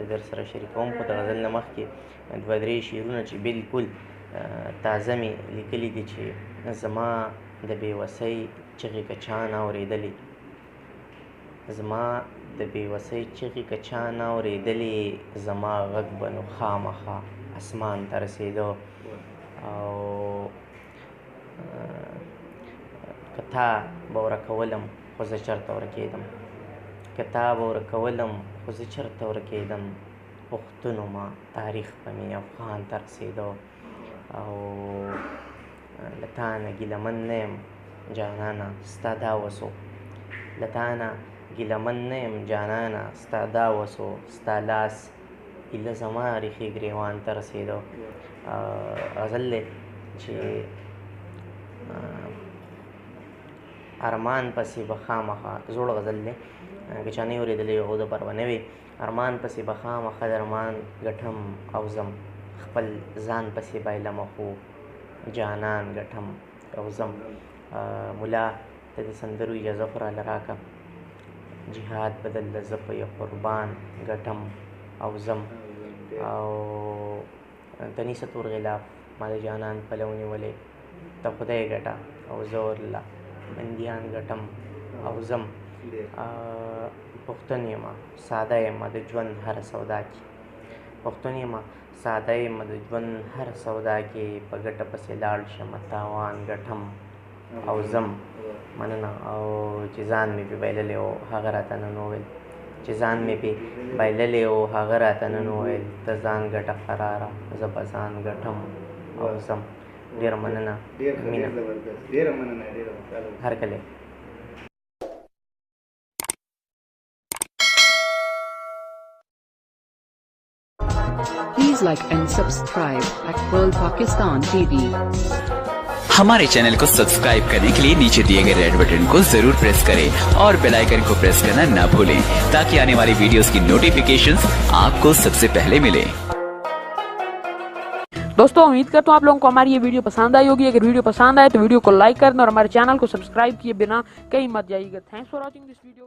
در سره شریکوم. خو د غزل نه مخکې دوه درې شعرونه چې بالکل تازه مې لیکلي دي چې زما د بېوسۍ چغې که چا نه اورېدلې، زما د بېوسۍ چغې که چا نه اورېدلې، زما غږ به نو خامخا اسمان ته رسېده. او که تا به ورکولم خو زه چېرته ورکېدم، که تا به ورکولم خو زه چېرته ورکېدم، پښتون ما تاریخ به مې افغان ته رسېده. او له تا نه ګیلهمن نه یم جانانه ستا دا وسو، له تا نه ګیلهمن نه یم جانانه ستا دا وسو، ستا لاس ایله زما ریښې ګرېوان ته رسېده. غزل دی چې ارمان پسې به خامخا، زوړ غزل دی که چا نه یې اورېدلی هغو دپاره به نه وي. ارمان پسې به خامخا درمان ګټم او ځم، خپل ځان پسې بایلمه خو جانان ګټم او ځم. ملا ته د سندرو اجازه خو راله راکړه، جهاد بدل له زه په یو قربان ګټم او ځم. او تنیسه تور غلاف ما د جانان پلو نیولې، ته خدای ګټه او زه ورله بندیان ګټم او ځم. پښتون یم ساده یم د ژوند هره سودا کې، پښتون یم ساده یم د ژوند هره سودا کې، په ګټه پسې لاړ شم تاوان ګټم او ځم. مننه. او چې ځان مې پې بایللی و هغه راته نن وویل، چې ځان مې پې بایللی و هغه راته نن وویل، ته ځان ګټه قراره زه به ځان ګټم او ځم. ډېره مننه، مینه، هر کله. Please like and subscribe akmal Pakistan TV. हमारे चैनल को सब्सक्राइब करने के लिए नीचे दिए गए रेड बटन को जरूर प्रेस करें और बेल आइकन को प्रेस करना ना भूलें ताकि आने वाली वीडियोस की नोटिफिकेशंस आपको सबसे पहले मिले। दोस्तों उम्मीद करता हूँ आप लोगों को हमारी ये वीडियो पसंद आई होगी। अगर वीडियो पसंद आए तो वीडियो को लाइक करना और हमारे चैनल को सब्सक्राइब किए बिना कहीं मत जाइएगा। Thanks for watching this video.